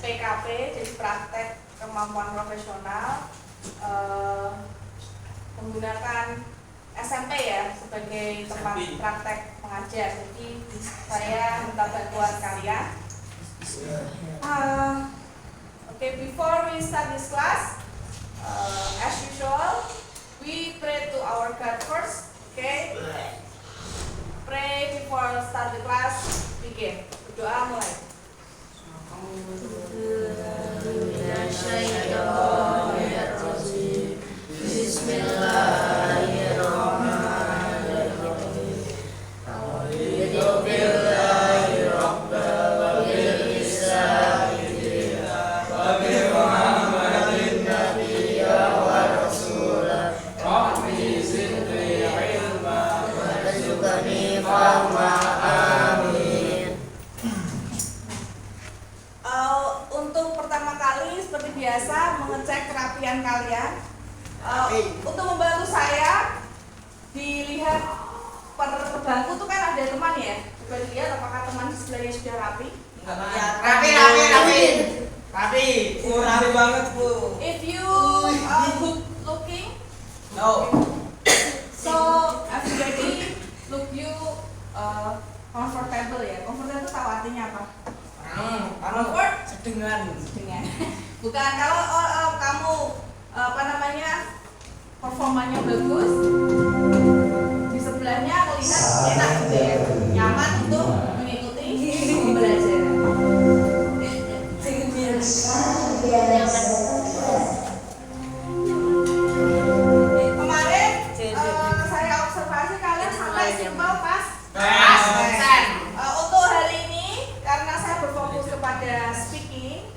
PKP, jadi praktek kemampuan profesional, menggunakan SMP ya sebagai tempat praktek mengajar. Jadi saya minta bantuan kalian. Okay, before we start this class, as usual, we pray to our God first. Okay, pray before start the class. Begin. Berdoa mulai. Untuk pertama kali seperti biasa mengecek kerapian kalian. Untuk membantu saya dilihat per bangku tuh kan ada teman ya. Coba dilihat apakah teman sebelahnya sudah rapi. Rapi. Rapi banget, Bu. If you good looking, No. so everybody look you comfortable ya. Comfortable itu tahu artinya apa? Comfort Sedengan. dengan bukan kalau kamu performanya bagus, di sebelahnya melihat enak gitu ya, nyaman untuk mengikuti pembelajaran. Kemarin saya observasi kalian sampai simpel pas. Untuk hari ini karena saya berfokus kepada speaking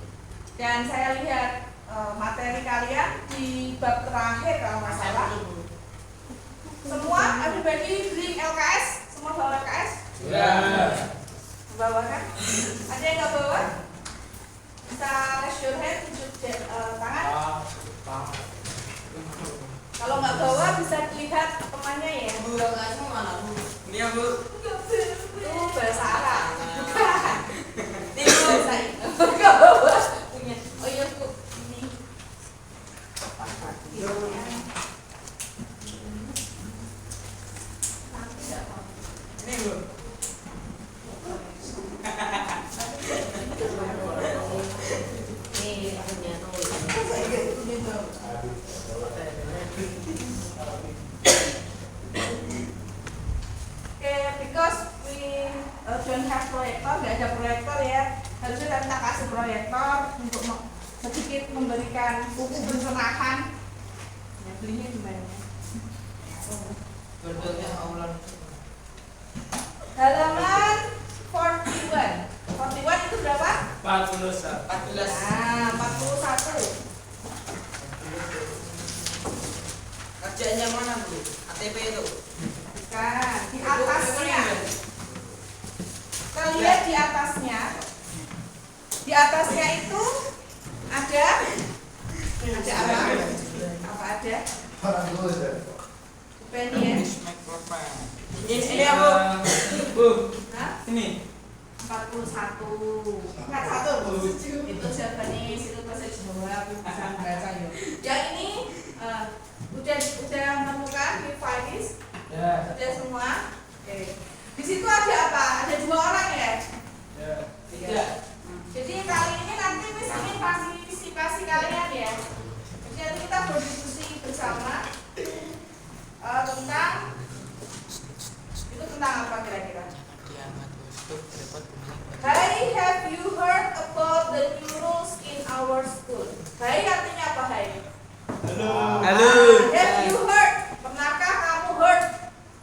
dan saya lihat materi kalian di bab terakhir kalau nggak salah. Semua everybody bring LKS, semua bawa LKS? Ya. Bawa kan? Ada yang nggak bawa? Bisa raise your hand, tunjuk tangan. Kalau nggak bawa bisa dilihat temannya ya. LKS mana, Bu? Ini ya, Bu. Itu bahasa Arab. Bukan. Itu bahasa nggak bawa punya. Oh iya Bu, ini. Nanti nggak mau. Ini, Bu. Because we don't have proyektor, nggak ada proyektor ya, harusnya kita kasih proyektor untuk sedikit memberikan buku pencerahan. Ya, belinya di mana? Bentuknya aulan. Halaman 41. 41 itu berapa? 14. Nah, 41. Kerjanya mana, Bu? ATP itu. Bukan, di atasnya. Kita lihat di atasnya. Di atasnya itu ada apa? Apa ada? Pen ya. Ini ya, Bu. Bu. Hah? Ini. 41. Enggak satu. Itu Japanese, itu bahasa Jawa, bisa baca ya. Yang ini udah menemukan di Files. Ya. Sudah semua. Oke. Di situ ada apa? Ada 2 orang ya? Ya. 3. Jadi kali ini nanti Miss ingin partisipasi kalian ya. Jadi kita berdiskusi bersama tentang apa kira-kira? Hai, have you heard about the new rules in our school? Hai artinya apa hai? Halo. Have you heard? Pernahkah kamu heard?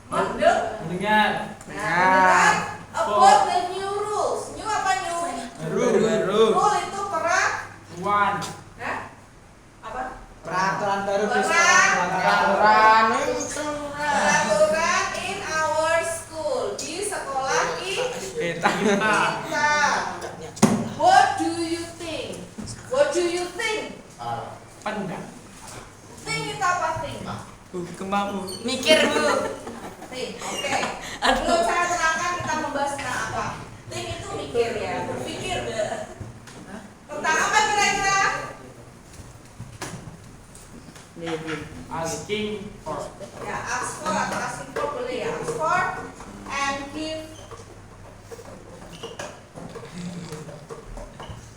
Mendengar. Nah, about the new rules. New apa new? Rule itu One. Hah? Apa? Peraturan baru. Peraturan in our school, di sekolah kita. What do you think? Pandang. Think itu apa think? Kemampu. Mikir, Bu. Think, oke. Belum saya terangkan kita membahas tentang apa. Think itu mikir ya, berpikir. Tentang Asking for. Ya, ask for atau asking for boleh ya. Ask for and give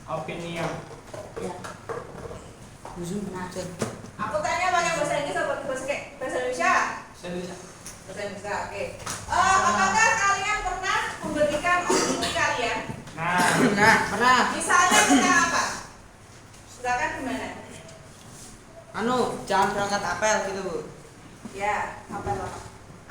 Opinion. Ya. Aku tanya pakai bahasa Inggris atau bahasa Indonesia? Saya Bahasa Indonesia, oke. Apakah kalian pernah memberikan opini kalian? Nah, Pernah. Misalnya tentang apa? Silakan gimana? Jangan berangkat apel gitu, Bu. Ya, apa?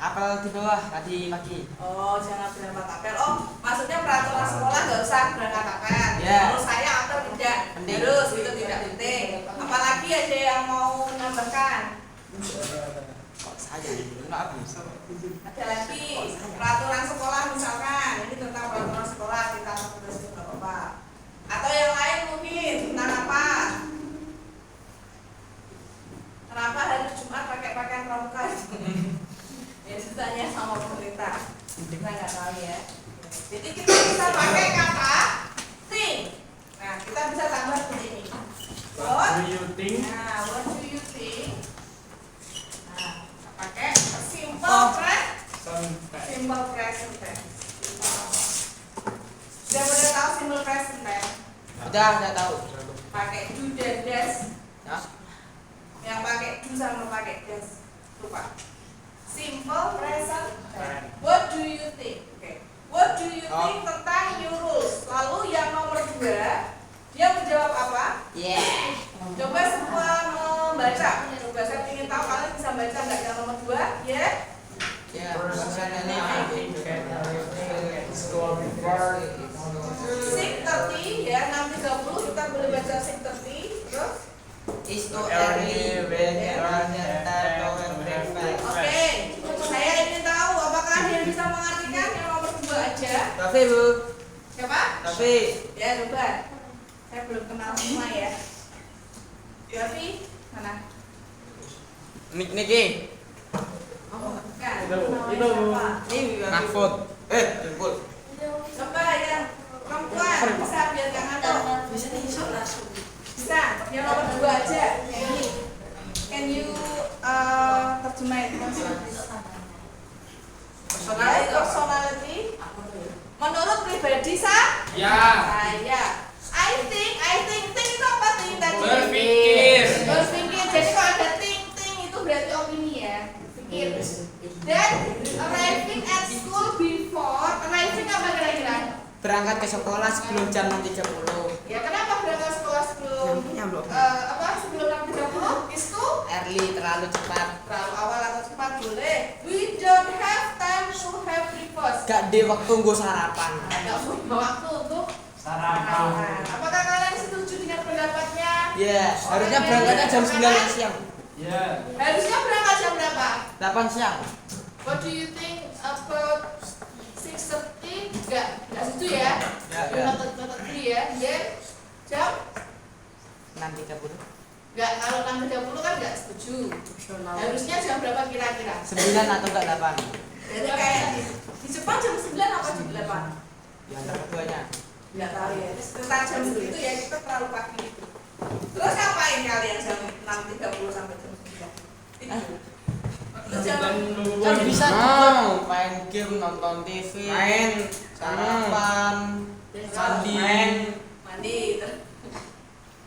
Apel di bawah tadi pagi. Oh, jangan berangkat apel. Oh, maksudnya peraturan sekolah nggak usah berangkat apel. Ya. Menurut saya apel tidak Penting. harus, itu tidak penting. Apalagi ada yang mau menambahkan. Kok saya enggak bisa. Ada lagi peraturan sekolah misalkan, ini tentang peraturan sekolah kita tulis nggak apa-apa. Atau yang lain mungkin tentang apa? Kenapa hari Jumat pakai pakaian pramuka? Ya susahnya sama pemerintah. Kita nggak tahu ya. Jadi kita bisa pakai kata think. Nah, kita bisa tambah seperti ini. what do you think? Nah, what do you think? Nah, kita pakai simple present. Sometimes. Simple present tense. Sudah pada tahu simple present tense? Udah tahu. Pakai do dan das. Ya. Yang pakai do sama pakai das. Lupa. Simple present tense. What do you think? Oke. What do you think tentang new rules? Lalu yang nomor 2, dia menjawab apa? Yeah. Coba semua membaca. Coba saya ingin tahu kalian bisa baca nggak yang nomor 2? Ya. Ya, Personally, I think that everything at school before 6:30 ya, 6:30 kita boleh baca 6:30. Terus is too early when you are time to breakfast. oke, saya ingin tahu apakah dia bisa mengartikan yang nomor 2 aja. Tapi, Bu. Siapa? Tapi Ya, coba. Saya belum kenal semua ya. Tapi mana? Niki. Oh, bukan. Itu. Namanya siapa? Ini Mahfud. Jempol. Coba yang perempuan bisa biar gak ngantuk. Bisa, yang nomor 2 aja. Yang ini. Can you terjemahin? Personality. Menurut pribadi saya. I think itu apa think tadi? berpikir. Berpikir. Jadi kalau ada think itu berarti opini ya. Pikir. Dan arriving at school before. Arriving apa kira-kira? Berangkat ke sekolah sebelum jam 6.30. Ya kenapa berangkat sekolah sebelum sebelum 6:30? Itu Early, terlalu cepat. terlalu awal atau cepat boleh. We don't have time to have breakfast. Gak di waktu gue sarapan. Nggak punya waktu untuk Sarapan. sarapan. Apakah kalian setuju dengan pendapatnya? Ya, harusnya berangkatnya jam 9 siang. Ya. Harusnya berangkat jam berapa? 8 siang. What do you think about 6:30? Nggak setuju ya? Tetap dulu ya. Then jam? 6.30. Nggak, kalau 6:30 kan nggak setuju. Harusnya jam berapa kira-kira? 9 atau enggak 8? Jadi kayak di Jepang jam 9 apa jam 8? Ya, antara keduanya. Nggak tahu ya. Sekitar jam segitu ya, kita terlalu pagi gitu. Terus ngapain kalian jam 6:30 sampai jam 9? Tidur. Terus jam Kan bisa main game, nonton TV, sarapan, mandi. mandi.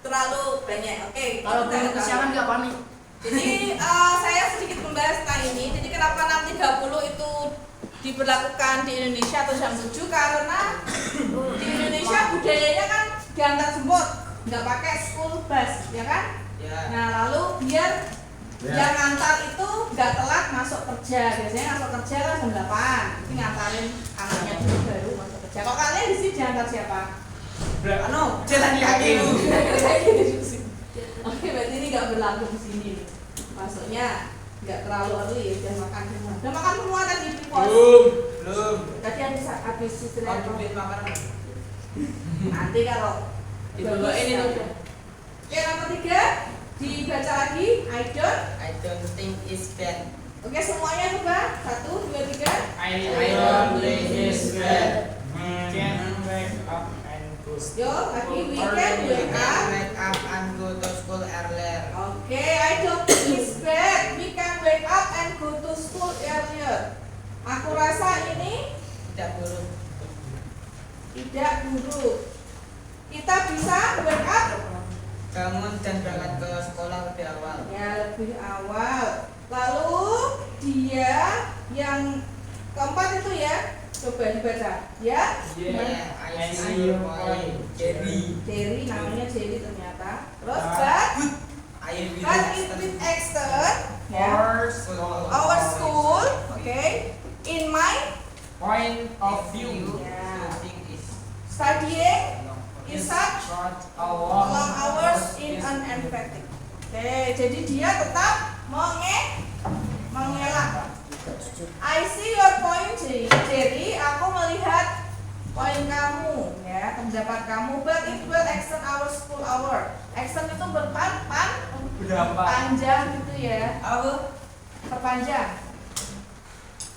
Terlalu banyak. Oke. Kalau kita bangun tahu. kesiangan nggak panik. Jadi saya sedikit membahas tentang ini. Jadi kenapa 6:30 itu diberlakukan di Indonesia atau jam 7? Karena di Indonesia budayanya kan diantar jemput, nggak pakai school bus, ya kan? Ya. Nah lalu biar yang ngantar itu nggak telat masuk kerja. Biasanya masuk kerja kan jam 8. Jadi ngantarin anaknya dulu baru masuk kerja. Kalau kalian di sini diantar siapa? Jalan kaki lu. Oke, berarti ini nggak berlaku di sini. Masuknya nggak terlalu early ya, udah makan semua. Udah makan semua tadi di pos. Belum. Tadi habis istirahat. Beli makanan. Nanti kalau Dibawain itu udah. Oke, nomor 3 dibaca lagi. I don't think it's bad. Oke, semuanya coba. 1, 2, 3. I don't think it's bad. Can wake up and go. Yo, lagi weekend wake up. Wake up and go to school earlier. Oke, I don't think it's bad. We can school earlier. Aku rasa ini Tidak buruk. tidak buruk. Kita bisa wake up Bangun dan berangkat ke sekolah lebih awal. ya lebih awal. Lalu dia yang keempat itu ya, coba dibaca ya. Yeah, I see your point. Jerry. Jerry, namanya Jerry ternyata. Terus Ah. but I will it with extend ya. Our Our school, okay. In my point of view Ya. is studying is such not a long long hours in an effective. Oke, jadi dia tetap mengelak. I see your point, Jerry. Aku melihat poin kamu, ya, pendapat kamu. But it will extend our school hour. Extend itu berapa? panjang gitu ya. Perpanjang.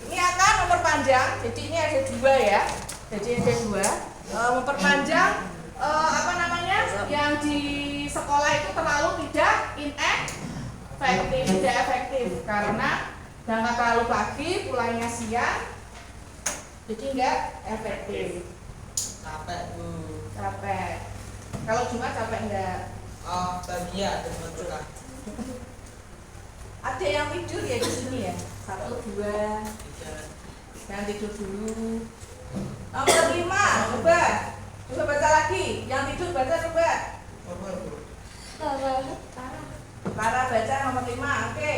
Ini akan memperpanjang. Jadi ini ada dua ya. Jadi ada dua. Memperpanjang apa namanya? Yang di sekolah itu terlalu tidak inefektif, tidak efektif karena berangkat terlalu pagi, pulangnya siang. Jadi enggak efektif. capek Bu. Capek. Kalau Jumat capek enggak? Oh, bahagia dan berkah. Ada yang tidur ya di sini ya. 1, 2. Yang tidur dulu. Nomor 5, coba baca lagi. Yang tidur baca coba. Lara baca nomor 5, oke.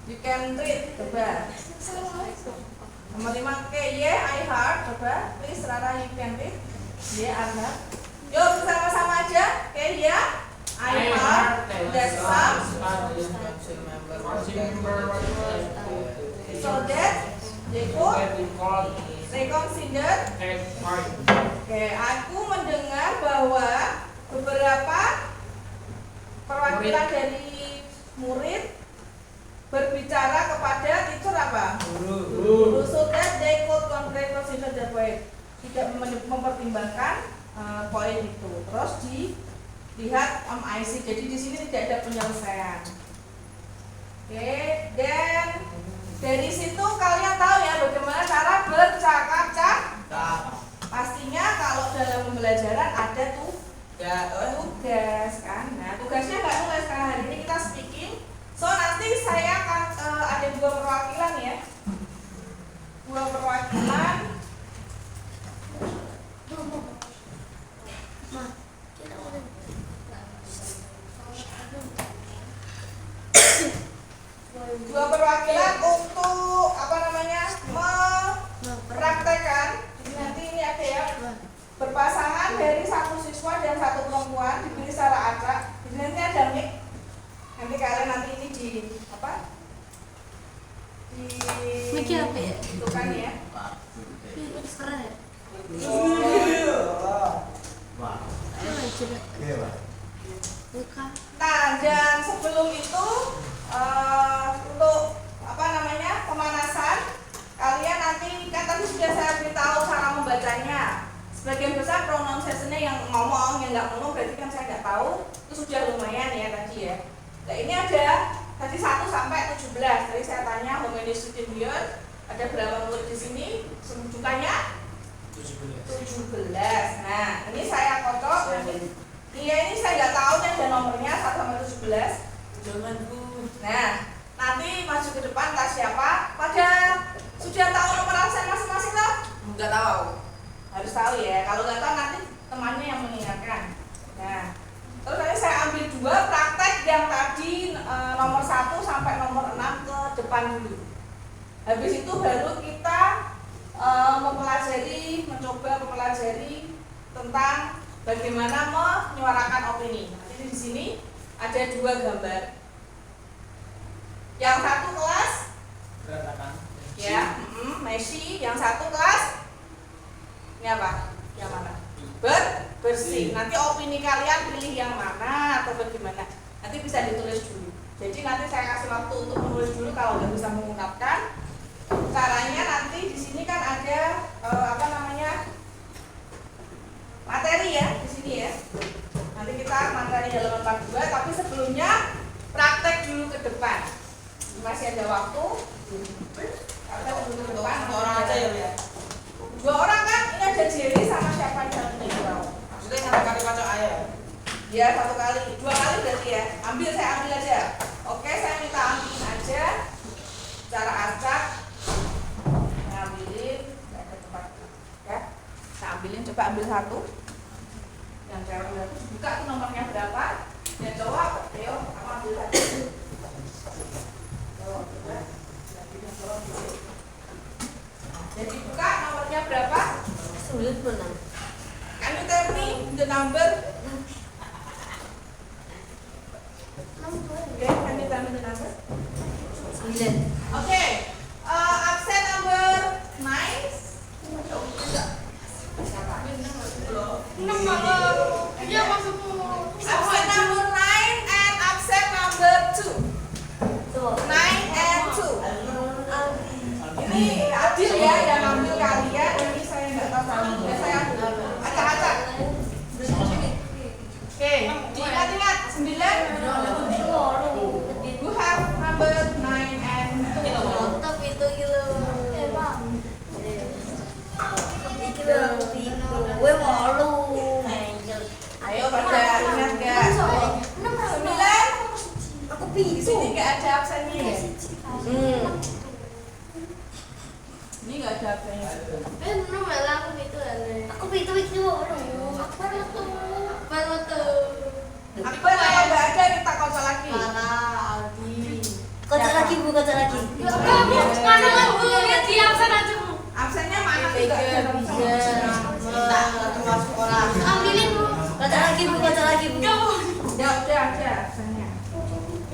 You can read, coba. Nomor 5, oke. Yeah, I heard, coba. Please Lara, you can read. Yeah, I heard. Yuk bersama-sama aja. Oke, yeah. I heard that some so that they consider. Oke, aku mendengar bahwa beberapa perwakilan dari murid berbicara kepada teacher apa? Guru. So that they could consider that point. Tidak mempertimbangkan poin itu. Terus dilihat IC. Jadi di sini tidak ada penyelesaian. Oke, dan dari situ kalian tahu ya bagaimana cara bercakap-cakap. Pastinya kalau dalam pembelajaran ada tugas kan. Nah, tugasnya nggak nulis karena hari ini kita speaking. So nanti saya akan ada 2 perwakilan ya. 2 perwakilan. Dua perwakilan untuk apa namanya mempraktekkan. Jadi nanti ini ada ya berpasangan dari 1 siswa dan 1 perempuan dipilih secara acak. Jadi nanti ada mic. Nanti kalian nanti ini di apa? Mic apa ya? Itu kan ya. Keren ya? Bukan. Nah, dan sebelum itu untuk apa namanya pemanasan, kalian nanti kan tadi sudah saya beritahu cara membacanya. Sebagian besar pronunciation-nya yang ngomong, yang nggak ngomong berarti kan saya nggak tahu. Itu sudah lumayan ya tadi ya. Nah ini ada tadi 1 sampai 17. Tadi saya tanya how many student here? Ada berapa murid di sini? Jumlahnya 17. Nah ini saya kocok. Iya ini saya nggak tahu nih ada nomornya 1 sampai 17. Jangan Bu. Nah, nanti maju ke depan kelas siapa? Pada sudah tahu nomor absen masing-masing loh? Nggak tahu. Harus tahu ya. Kalau nggak tahu nanti temannya yang mengingatkan. Nah, terus nanti saya ambil 2 praktek yang tadi nomor 1 sampai nomor 6 ke depan dulu. Habis itu baru kita mencoba mempelajari tentang bagaimana menyuarakan opini. Nanti di sini ada 2 gambar. Yang 1 kelas ya, Messi. Yang 1 kelas ini apa? Yang mana? Bersih. Nanti opini kalian pilih yang mana atau bagaimana? Nanti bisa ditulis dulu. Jadi nanti saya kasih waktu untuk menulis dulu kalau nggak bisa mengungkapkan. Caranya nanti di sini kan ada apa namanya materi ya di sini ya. Nanti kita materi halaman 42, tapi sebelumnya praktek dulu ke depan. Masih ada waktu. Ya, 1 kali, 2 kali berarti ya. Saya ambil aja. Oke, saya minta ambilin aja. Cara acak ngambilin, nggak ada tempat ya. Saya ambilin, coba ambil 1. Yang cewek berarti buka tuh nomornya berapa? Dan jawab, ayo, aku ambil 1. Jawab, coba. Jadi buka nomornya berapa? 96. Can you tell me the number? Okay, can you tell me the number? 9. Okay, absen number 9. Iya maksudmu. Absen number 9 and absen number 2. 9 and 2. Ini adil ya yang ngambil kalian. Ini saya nggak tahu kalau saya acak-acak. Oke, diingat-ingat 9. You have number 9 and 2. Mantap itu kilo. Gue malu. Ayo pada ingat nggak? 9. Aku Di pitu. sini nggak ada absennya ya? Ini nggak ada absennya. Aku pitu itu. Baru tuh. Akbar kalau nggak ada kita kocok lagi. Kocok lagi bu, kocok lagi. Absennya mana tidak ada. Minta ke masuk orang. Ambilin bu. Kocok lagi bu, kocok lagi bu. Ya udah ada absennya.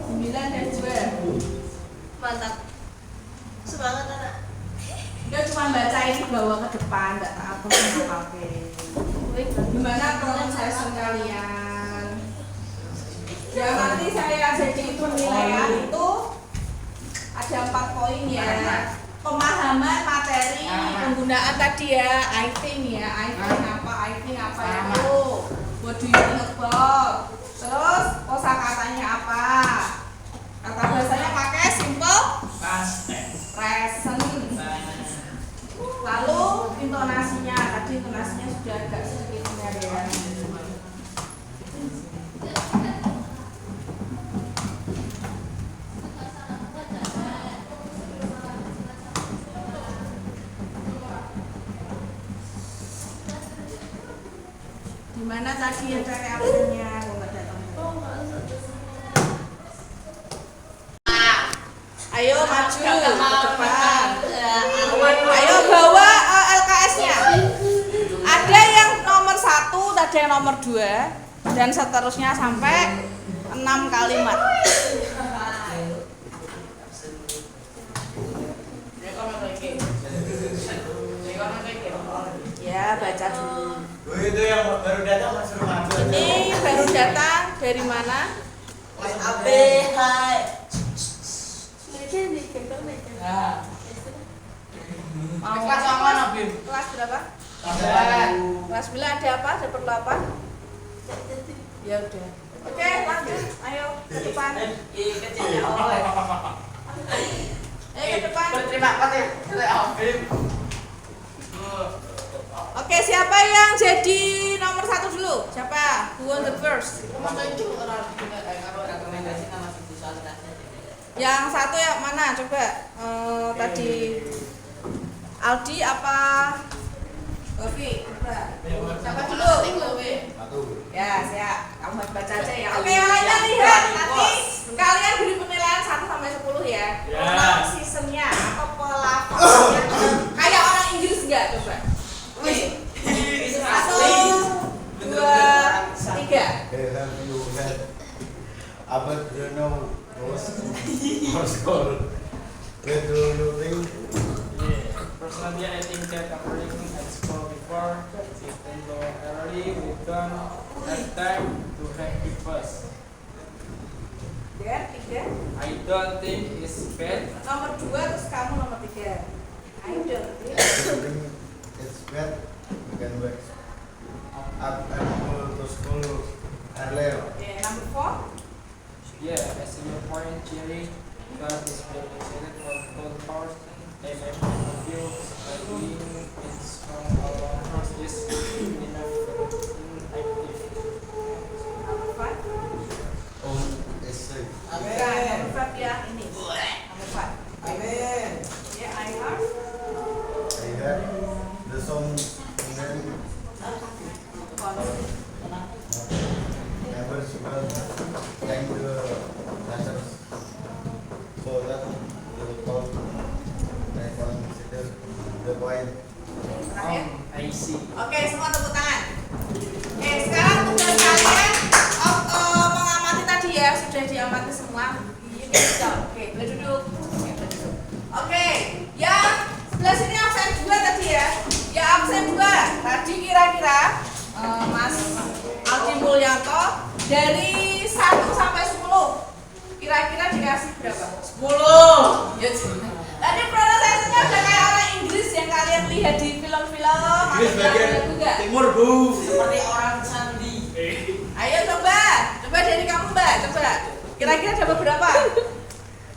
9 dan 2. Mantap. Semangat anak. Dia cuma baca ini bawa ke depan, nggak tak apa apa. Gimana pronunciation kalian? Ya nanti saya jadi penilaian itu ada 4 poin ya. Pemahaman materi, penggunaan tadi ya, I think apa itu, what do you think about, terus kosakatanya apa, kata bahasanya pakai simple present, lalu intonasinya, tadi intonasinya sudah agak sedikit benar ya. Gimana tadi yang cari absennya? Kok nggak datang? Ayo maju ke depan. Ayo bawa LKS-nya. Ada yang nomor 1, ada yang nomor 2, dan seterusnya sampai 6 kalimat. Ya, baca dulu. Itu yang baru datang masuk rumah. Ini baru datang dari mana? Kelas AB, hai. Mau Kelas yang mana, Bim? Kelas berapa? Kelas 9 ada apa? Ada perlu apa? Ya udah. Oke, lanjut. Ayo ke depan. Kecil ya, oleh. Ayo ke depan. Berterima kasih, Bim. Oke, siapa yang jadi nomor 1 dulu? Siapa? Who on the first? Yang 1 yang mana? Coba tadi Aldi apa? Govi? Coba. Siapa dulu? Ya, siap. Kamu baca aja ya. Oke, yang lainnya lihat. Nanti kalian beri penilaian 1 sampai 10 ya. Pronunciation-nya atau pelafalannya. Kayak orang Inggris enggak? Coba. Oke. 1, 2, 3. Abad Bruno Moskol. Personally, I think that according at school before, even though early, we don't have time to have breakfast. Ya, 3. I don't think it's bad. Nomor 2 terus kamu nomor 3. I don't think. It's bad. We can wake up and go to school earlier. Oke, number 4. Yeah, as in your point, Jerry, God is very excited for cold powers. And I feel like being in strong along is enough inactive. Number 5. that the song then never will thank the dancers so that the call they consider the point. Terakhir. I see. Oke, semua tepuk tangan. Oke, sekarang tugas kalian mengamati tadi ya, sudah diamati semua. Oke, boleh duduk. Oke, yang sebelah sini absen 2 tadi ya. Ya absen 2. Tadi kira-kira Mas Aldi Mulyanto dari 1 sampai 10 kira-kira dikasih berapa? 10. Ya, tadi pronunciasinya udah kayak orang Inggris yang kalian lihat di film-film. Inggris bagian juga. timur bu. Seperti orang Sandi. Ayo coba dari kamu Mbak, coba. Kira-kira coba berapa?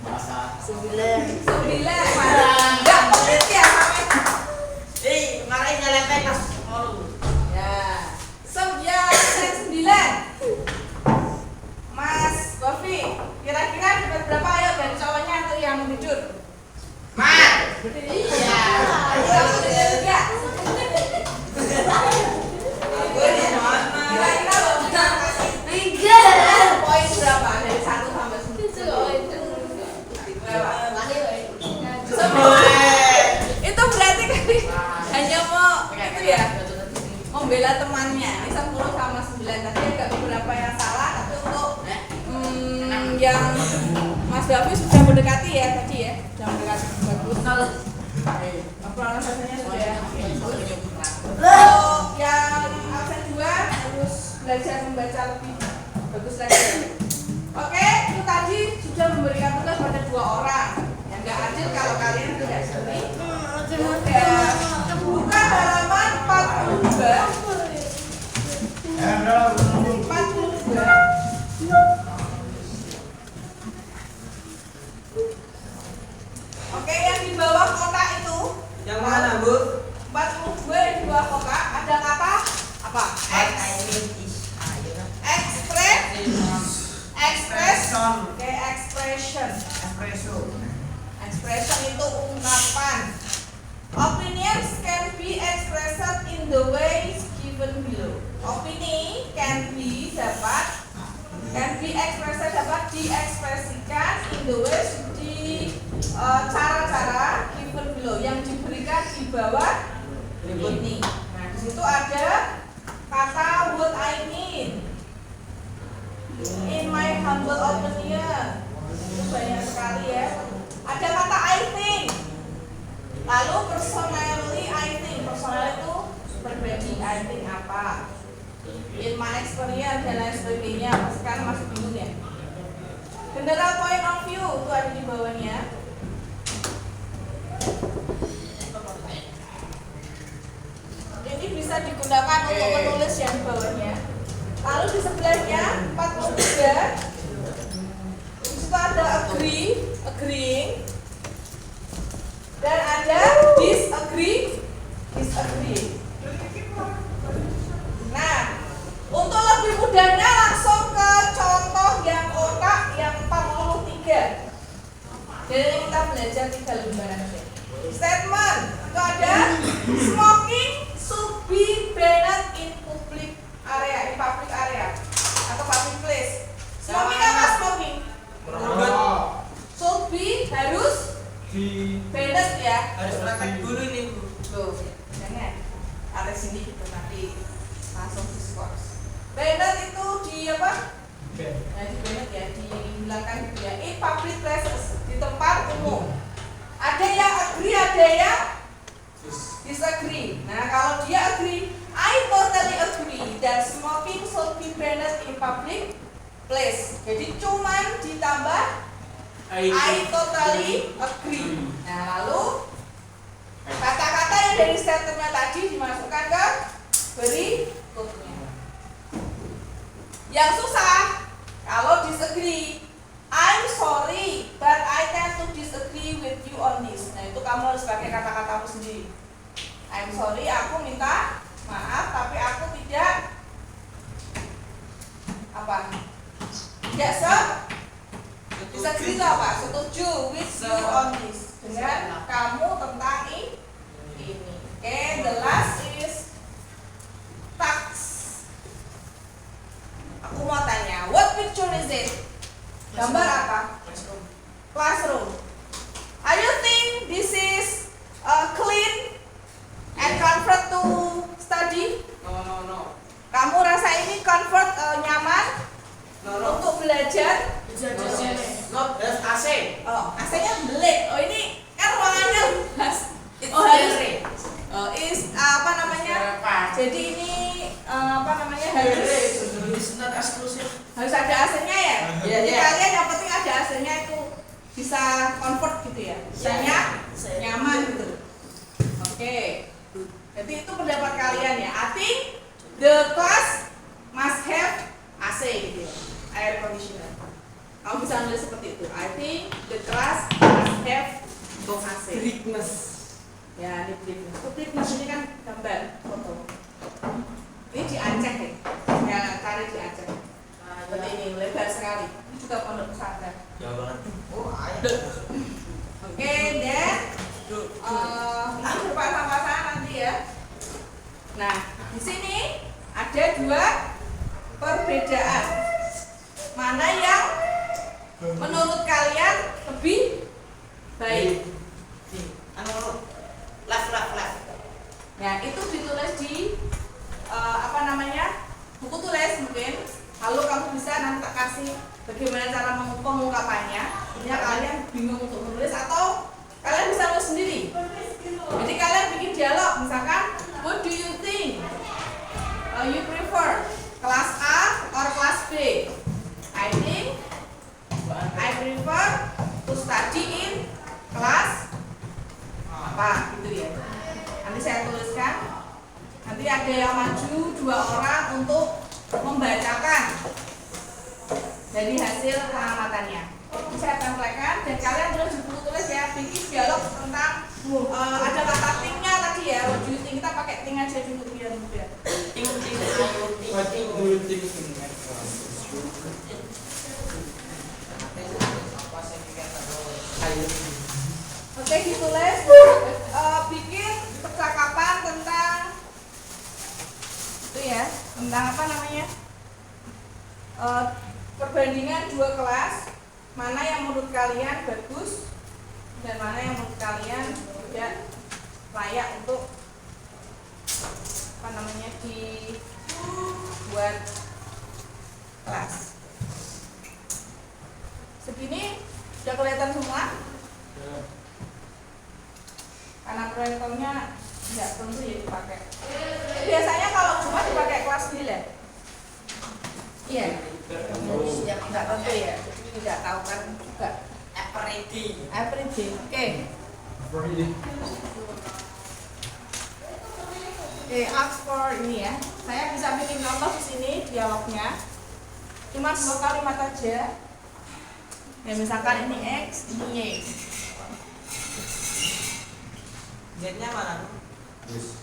9. 9. Enggak pelit ya sampai. Kemarin nyelempet pas. Ya. 9. Mas Bovi, kira-kira dapat berapa ayo dari cowoknya atau yang jujur? Mat. Iya. Kamu dengar juga? Kira-kira lo bisa kasih 3. poin berapa dari 1 sampai 10? Berapa? 9. Itu berarti kan hanya mau itu ya, membela temannya. Ini 10 sama 9. Tadi agak beberapa yang salah, tapi untuk yang Mas Davi sudah mendekati ya tadi ya, sudah mendekati bagus. Pronunciasinya sudah. Untuk yang absen 2 harus belajar membaca lebih bagus lagi. Oke, itu tadi sudah memberikan tugas pada 2 orang. Yang nggak adil kalau kalian tidak sendiri. Buka halaman 42. 42. Oke, yang di bawah kotak itu. Yang mana, Bu? 42 yang di bawah kotak ada kata apa? Expression. Oke, expression. Expression itu ungkapan. Opinions can be expressed in the ways given below. Opini can be expressed dapat diekspresikan in the ways di cara-cara given below yang diberikan di bawah ini. Nah, di situ ada kata what I mean. In my humble opinion. Itu banyak sekali ya. Ada kata I think. Lalu personally I think. Personal itu berbeda. I think apa? In my experience dan lain sebagainya. Sekarang masih bingung ya. General point of view itu ada di bawahnya. Ini bisa digunakan untuk menulis yang di bawahnya. Lalu di sebelahnya 43. Di situ ada agreeing, dan ada disagreeing. Nah, untuk lebih mudahnya langsung ke contoh yang otak yang 43. Jadi kita belajar 3 lembar aja. Statement itu ada smoking should be banned in public area atau public place. Smoking apa smoking? Should be harus banned ya. Harus praktek dulu nih, Bu. Tuh, jangan ada sini gitu nanti langsung diskors. Banned itu di apa? Nah, di banned ya, dihilangkan gitu ya. In public places, di tempat umum. Ada yang agree, ada yang disagree. Nah, kalau dia agree, I totally agree that smoking should be banned in public place. Jadi cuman ditambah I totally agree. Nah, lalu kata-kata yang dari statementnya tadi dimasukkan ke berikutnya. Yang susah kalau disagree, I'm sorry but I tend to disagree with you on this. Nah, itu kamu harus pakai kata-katamu sendiri. I'm sorry, aku minta maaf tapi aku tidak apa? Tidak disagree itu apa? Setuju with you on this. Dengan kamu tentang ini. is it? Gambar apa? Classroom. Are you think this is clean and comfort to study? No. Kamu rasa ini comfort, nyaman No. untuk belajar? Not that's AC. Oh, AC-nya belik. Oh, ini kan ruangannya luas. It's Oh, harus. very. Oh, apa namanya? Jadi ini apa namanya harus It's not exclusive. harus ada AC-nya ya. Iya, Jadi iya. kalian yang penting ada AC-nya itu bisa comfort gitu ya. Bisa nyaman gitu. Oke. Jadi itu pendapat kalian ya. I think the class must have AC gitu ya. Air conditioner. Kamu bisa nulis seperti itu. I think the class must have AC. Strictness. Ya, ini briefness. Briefness ini kan gambar foto. Ini di Aceh ya. Ya, cari di Aceh. Seperti ini lebar sekali. Ini juga pondok pesantren. Jauh banget. Oh, ayo. Oke, dan ini berupa papasan nanti ya. Nah, di sini ada dua perbedaan. Mana yang menurut kalian lebih baik? Left. Ya, itu ditulis di buku tulis mungkin. Lalu kamu bisa nanti tak kasih bagaimana cara pengungkapannya. Artinya kalian bingung untuk menulis atau kalian bisa nulis sendiri. Jadi kalian bikin dialog, misalkan, what do you think? You prefer kelas A or kelas B? I think I prefer to study in kelas apa gitu ya. Nanti saya tuliskan. Nanti ada yang maju 2 orang untuk membacakan dari hasil pengamatannya. Ini saya tempelkan dan kalian terus di buku tulis ya, bikin dialog tentang ada kata tingnya tadi ya. What do you think? Kita pakai ting aja dulu biar mudah. What do you think in math class? Oke, ditulis bikin percakapan tentang itu ya, tentang apa namanya? Perbandingan 2 kelas, mana yang menurut kalian bagus dan mana yang menurut kalian tidak layak untuk apa namanya dibuat kelas. Segini sudah kelihatan semua? Karena proyektornya tidak tentu ya dipakai. Biasanya kalau cuma dipakai kelas 9. Iya. Tidak tentu ya. Jadi tidak tahu kan juga. Everything. Oke. Oke, ask for ini ya. Saya bisa bikin contoh di sini dialognya. Cuma 2 kalimat aja. Ya misalkan ini X, ini Y. Z-nya mana? Yes.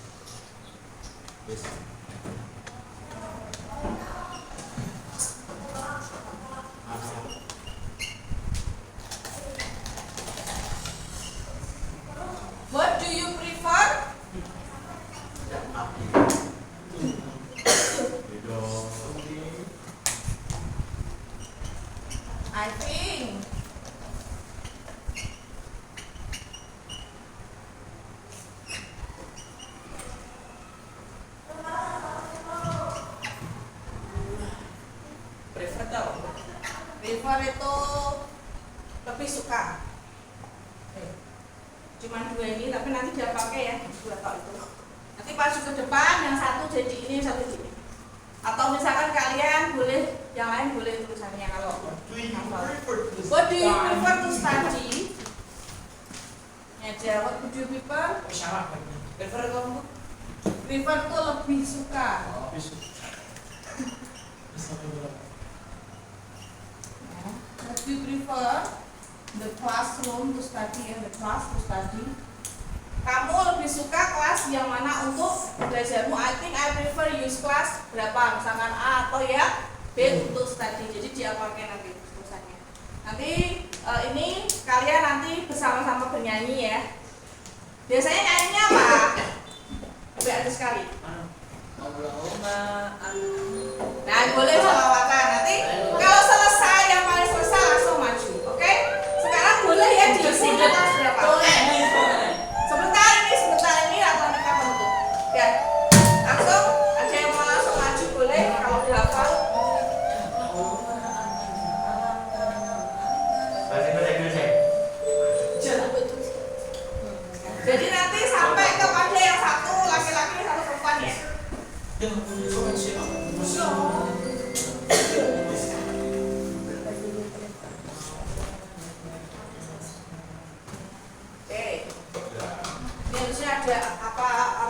What do you prefer? I think Prefer tau. prefer itu lebih suka. Cuman 2 ini, tapi nanti dia pakai ya 2 tok itu. Nanti pas ke depan yang satu jadi ini, yang satu jadi ini. Atau misalkan kalian boleh, yang lain boleh tulisannya kalau hafal. What do you prefer to study? Ya, what would you prefer? Prefer kamu? Prefer itu lebih suka. What do you prefer? The classroom to study and the class to study. Kamu lebih suka kelas yang mana untuk belajarmu? I think I prefer use class berapa? Misalkan A atau ya B untuk study. Jadi dia pakai nanti tulisannya. Nanti ini kalian nanti bersama-sama bernyanyi ya. Biasanya nyanyinya apa? Lebih ada sekali. Allahumma amin. Nah, boleh selawatan. Nanti kalau selesai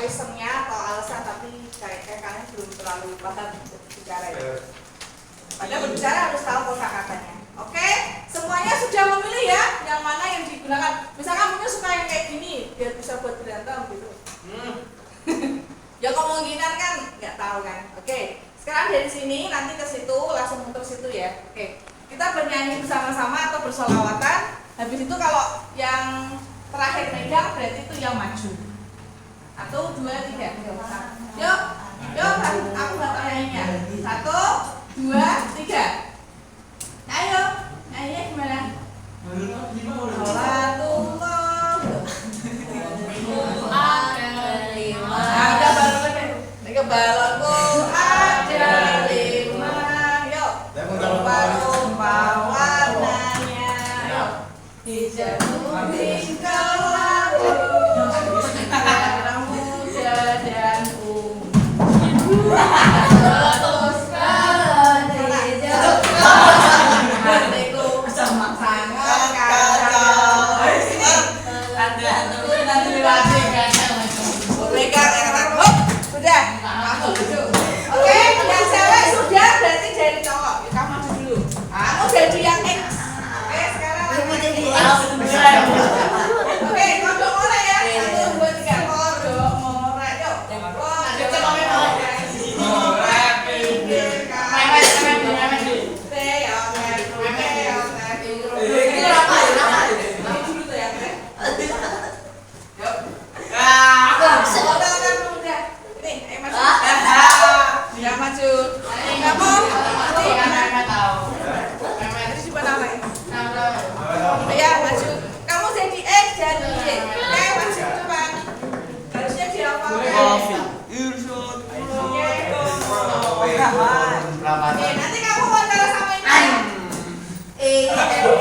reasonnya atau alasan, tapi kayak kalian belum terlalu paham bicara ya. Padahal berbicara harus tahu kosakatanya. Oke, semuanya sudah memilih ya, yang mana yang digunakan. Misalkan mungkin suka yang kayak gini, biar bisa buat berantem gitu. Ya kemungkinan kan nggak tahu kan. Oke, sekarang dari sini nanti ke situ langsung muter situ ya. Oke, kita bernyanyi bersama-sama atau bersolawatan. Habis itu kalau yang terakhir megang berarti itu yang maju. Atau 2, 3. Yuk, aku nggak tahu nyanyinya. 1, 2, 3. Ayo, nyanyinya gimana? Sholatullah. Ada balonku ada 5. Yuk, rupa-rupa warnanya. Yuk, hijau, kuning, kelabu, merah muda dan ungu. Terus hatiku sangat kacau. Sudah, oke, yang cewek sudah berarti jadi cowok. Ya, kamu maju dulu. Kamu jadi yang X. Oke, sekarang oke, kodok ngorek ya. 1, 2, 3, kodok ngorek. Yuk, kodok ngorek. Pikirkan. Sudah maju. Kamu terus coba namanya. Ya maju. Kamu jadi X jadi Y. Oke maju coba. Harusnya dihafal. Oke nanti kamu wawancara sama ini. Ini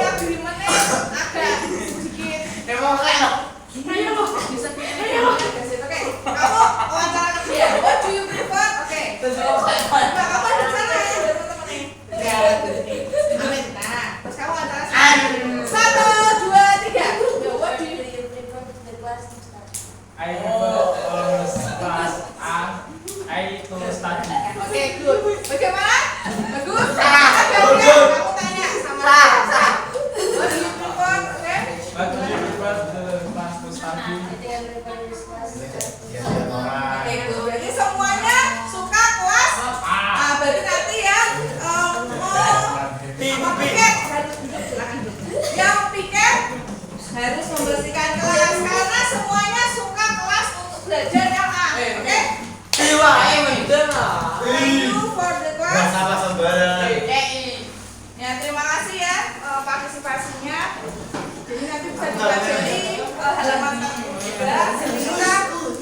agreementnya agak sedikit. Oke, kamu wawancara ke dia. What do you prefer? Oke. Nah, kamu ada di sana ya, teman-teman nih. Nah, terus kamu wawancara sama. 1, 2, 3. What do you prefer the class to start? I prefer class I to study. Oke, good. Bagaimana? Bagus? Kamu tanya sama saya. What do you prefer? Oke. What do you prefer the class to study? Oke, good. Berarti semuanya suka kelas A. Berarti nanti yang piket harus duduk, silakan duduk. Yang piket harus membersihkan kelas karena semuanya suka kelas untuk belajar yang A. Oke? Thank you for the class. Ya, terima kasih ya partisipasinya. Jadi nanti bisa dipelajari halaman 3. Kita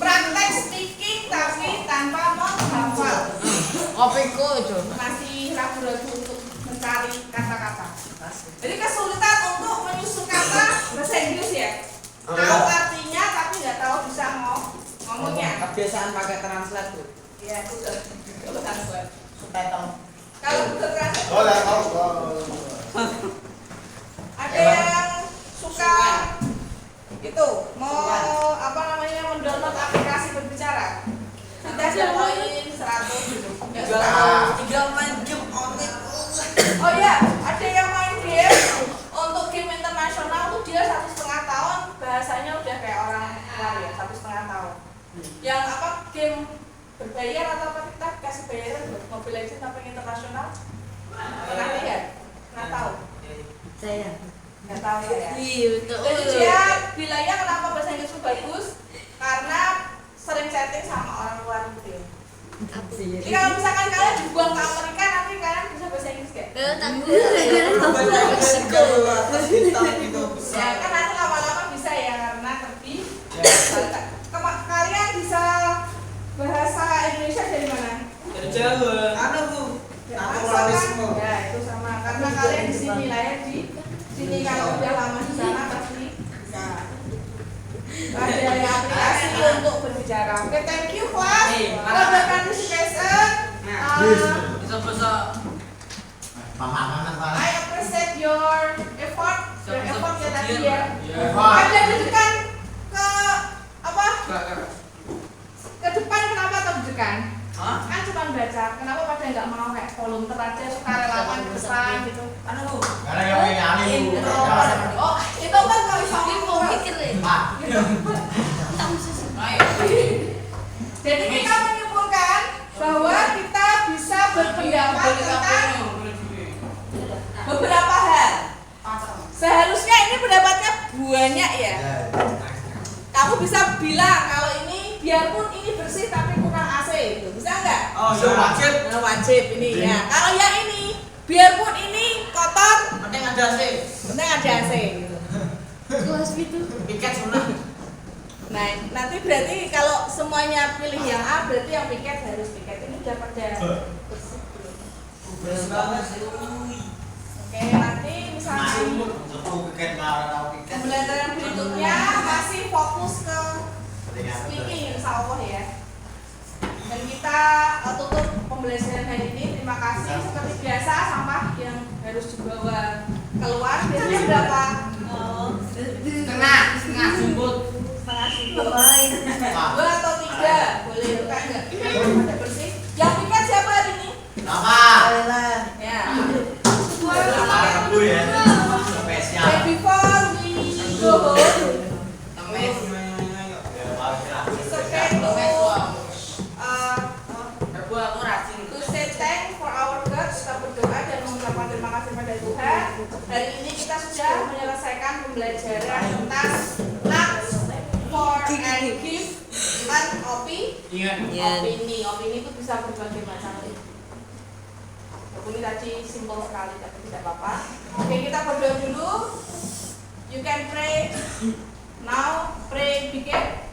praktek speaking tapi tanpa menghafal. Masih ragu-ragu untuk mencari kata-kata. Jadi kesulitan untuk menyusun kata bahasa Inggris ya. Tahu artinya tapi nggak tahu bisa ngomongnya. Kebiasaan pakai translate tuh. Iya, betul. Betul translate. Subtitle. Kalau betul translate. Ada yang suka itu mau mendownload aplikasi berbicara. Kita poin 100 gitu. Nggak suka. 3 main game online. Oh iya, ada yang main game untuk game internasional tuh dia 1,5 tahun bahasanya udah kayak orang luar ya, 1,5 tahun. Yang game berbayar atau apa kita kasih bayaran buat Mobile Legends sampai internasional? Pernah lihat? Pernah tahu? Saya. Nggak tahu ya. Iya betul. Jadi dia bilangnya kenapa bahasa Inggrisku bagus? Karena sering chatting sama orang luar gitu ya. Jadi kalau misalkan kalian dibuang ke Amerika nanti kalian bisa bahasa Inggris gak? Takut. Ya kan nanti lama-lama bisa ya karena terbi. Kalian bisa bahasa Indonesia dari mana? Dari Jawa. Ada Bu. Naturalisme. Ya itu sama karena kalian di sini lah ya di sini kalau udah lama di sana pasti bisa. Ada aplikasi untuk berbicara. Oke, thank you class for the participation. I appreciate your effort ya tadi ya. Ada dudukan ke apa? kan? Hah? Kan cuma baca, kenapa pada nggak mau kayak volunteer aja, sukarelawan di depan gitu? Anu, Karena yang pengen nyali bu. Oh, itu kan kalau Tapi bisa mau mikir deh. Ah, Tahu sih. ayo. Jadi kita menyimpulkan bahwa kita bisa berpendapat tentang beberapa hal. Seharusnya ini pendapatnya banyak ya. Kamu bisa bilang kalau ini biarpun ini bersih tapi kurang AC gitu. Bisa nggak? Oh, ya wajib. Nah, wajib ini ya. Kalau yang ini biarpun ini kotor, Penting ada sih. penting ada AC gitu. Kelas itu. Piket sunah. Nah, nanti berarti kalau semuanya pilih yang A, berarti yang piket harus piket. Ini udah pada bersih belum? Beres banget sih. Oke, nanti misalnya pembelajaran berikutnya masih fokus ke speaking insya Allah ya. Dan kita tutup pembelajaran hari ini. Terima kasih. Seperti biasa sampah yang harus dibawa keluar biasanya berapa? Setengah sumbut. Setengah situ. 2 atau 3 boleh kan nggak? Ada bersih. Yang piket siapa hari ini? Ya. Bu ya. Spesial. Okay, before we go home, Temes. it's okay to say thank for our God. Kita berdoa dan mengucapkan terima kasih pada Tuhan. Hari ini kita sudah menyelesaikan pembelajaran tentang ask for and give an opini. Opini itu bisa berbagai macam. Opini tadi simpel sekali tapi tidak apa-apa. Oke, kita berdoa dulu. You can pray now. Pray begin.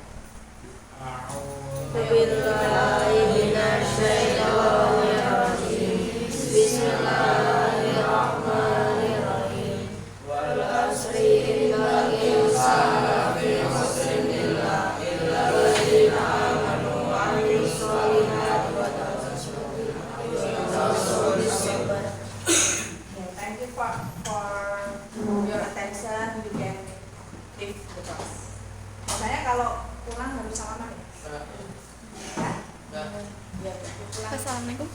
Thank you for your attention. You can leave the class. Biasanya kalau pulang harus salaman ya? Ya? Ya, pulang. Assalamualaikum.